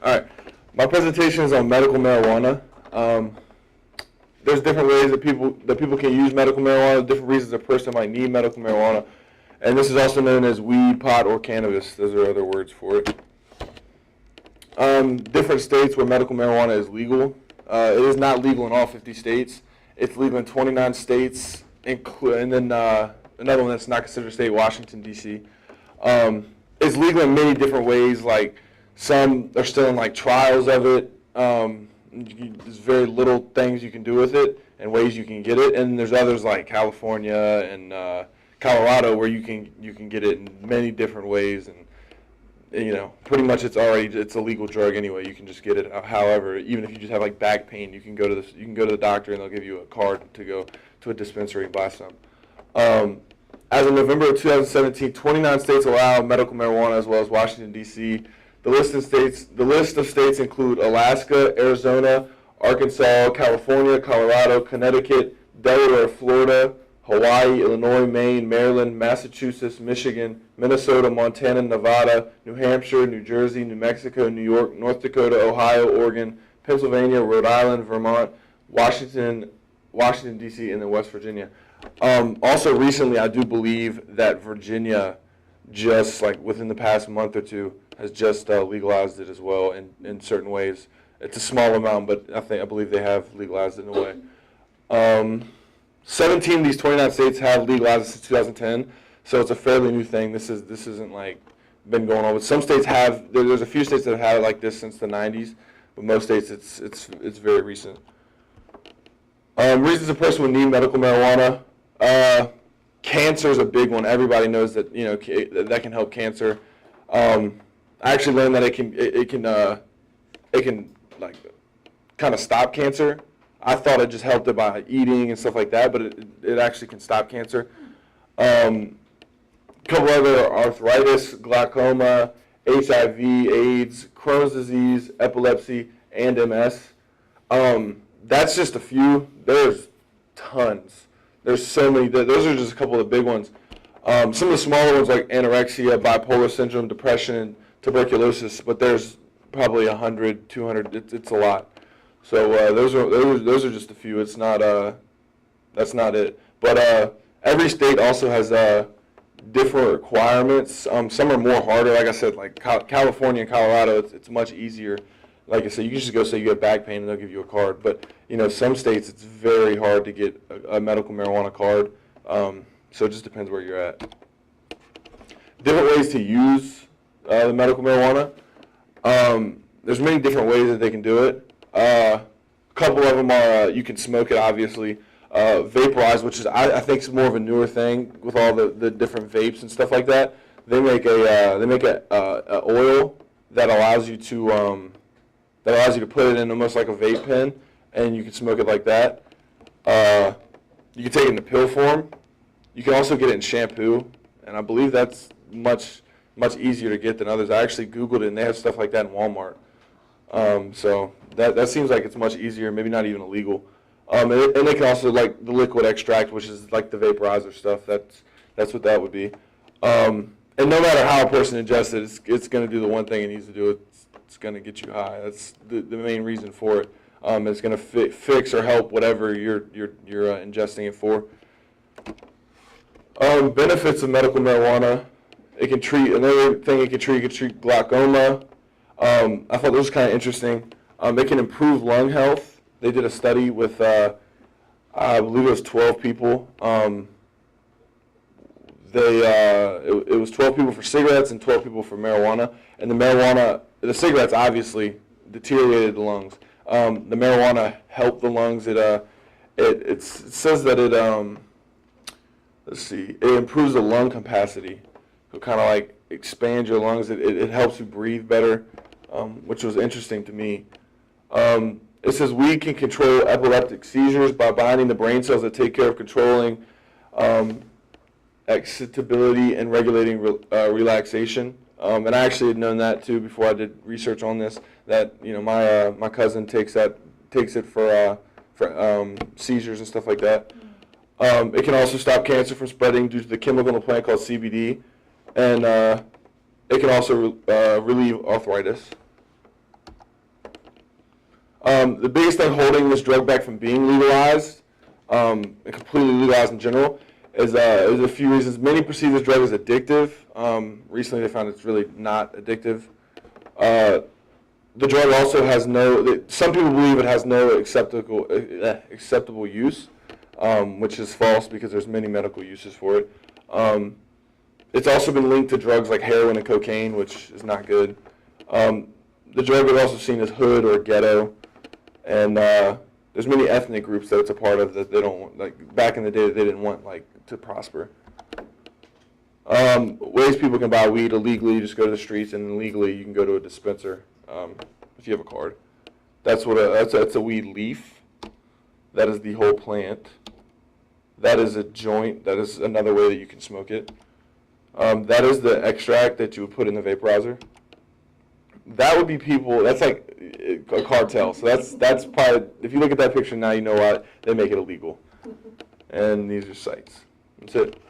All right. My presentation is on medical marijuana. There's different ways that people can use medical marijuana, different reasons a person might need medical marijuana. And this is also known as weed, pot, or cannabis. Those are other words for it. Different states where medical marijuana is legal. It is not legal in all 50 states. It's legal in 29 states, and then another one that's not considered a state, Washington, D.C. It's legal in many different ways. Like some are still in like trials of it. There's very little things you can do with it and ways you can get it. And there's others like California and Colorado where you can get it in many different ways. And pretty much it's a legal drug anyway. You can just get it. However, even if you just have like back pain, you can go to the doctor and they'll give you a card to go to a dispensary and buy some. As of November of 2017, 29 states allow medical marijuana as well as Washington, D.C. The list of states include Alaska, Arizona, Arkansas, California, Colorado, Connecticut, Delaware, Florida, Hawaii, Illinois, Maine, Maryland, Massachusetts, Michigan, Minnesota, Montana, Nevada, New Hampshire, New Jersey, New Mexico, New York, North Dakota, Ohio, Oregon, Pennsylvania, Rhode Island, Vermont, Washington, D.C., and then West Virginia. Also recently, I do believe that Virginia, just like within the past month or two, has just legalized it as well in certain ways. It's a small amount, but I believe they have legalized it in a way. 17 of these 29 states have legalized it since 2010, so it's a fairly new thing. This isn't like been going on. But some states have. There's a few states that have had it like this since the 90s, but most states it's very recent. Reasons a person would need medical marijuana. Cancer is a big one. Everybody knows that that can help cancer. I actually learned that it can like kind of stop cancer. I thought it just helped it by eating and stuff like that, but it actually can stop cancer. A couple other: arthritis, glaucoma, HIV, AIDS, Crohn's disease, epilepsy, and MS. That's just a few. There's tons. There's so many. Those are just a couple of the big ones. Some of the smaller ones like anorexia, bipolar syndrome, depression, and tuberculosis. But there's probably 100, 200. It's a lot. So those are just a few. It's not that's not it. But every state also has different requirements. Some are more harder. Like I said, like California and Colorado, it's much easier. Like I said, you can just go say you have back pain and they'll give you a card. But some states it's very hard to get a medical marijuana card. So it just depends where you're at. Different ways to use the medical marijuana. There's many different ways that they can do it. A couple of them are you can smoke it, obviously. Vaporize, which is I think is more of a newer thing with all the different vapes and stuff like that. They make a oil that allows you to put it in almost like a vape pen, and you can smoke it like that. You can take it in a pill form. You can also get it in shampoo, and I believe that's much easier to get than others. I actually Googled it, and they have stuff like that in Walmart. So that seems like it's much easier, maybe not even illegal. And they can also, like the liquid extract, which is like the vaporizer stuff. That's what that would be. And no matter how a person ingests it, it's going to do the one thing it needs to do. It's going to get you high. That's the main reason for it. It's going to fix or help whatever you're ingesting it for. Benefits of medical marijuana. It can treat glaucoma. I thought this was kind of interesting. It can improve lung health. They did a study with, I believe it was 12 people. It was 12 people for cigarettes and 12 people for marijuana. And the cigarettes obviously deteriorated the lungs. The marijuana helped the lungs. It says that it improves the lung capacity. So kind of like expand your lungs. It helps you breathe better, which was interesting to me. It says weed can control epileptic seizures by binding the brain cells that take care of controlling excitability and regulating relaxation. And I actually had known that too before I did research on this. That my cousin takes it for seizures and stuff like that. It can also stop cancer from spreading due to the chemical in the plant called CBD, and it can also relieve arthritis. The biggest thing holding this drug back from being legalized, and completely legalized in general, is a few reasons. Many perceive this drug as addictive. Recently, they found it's really not addictive. The drug also has some people believe it has no acceptable use, which is false because there's many medical uses for it. It's also been linked to drugs like heroin and cocaine, which is not good. The drug is also seen as hood or ghetto, and there's many ethnic groups that it's a part of that they don't want, like back in the day, that they didn't want to prosper. Ways people can buy weed illegally: you just go to the streets, and legally you can go to a dispenser if you have a card. That's a weed leaf. That is the whole plant. That is a joint. That is another way that you can smoke it. That is the extract that you would put in the vaporizer. That would be people. That's like a cartel. So that's probably, if you look at that picture now, you know why they make it illegal. And these are sites. That's it.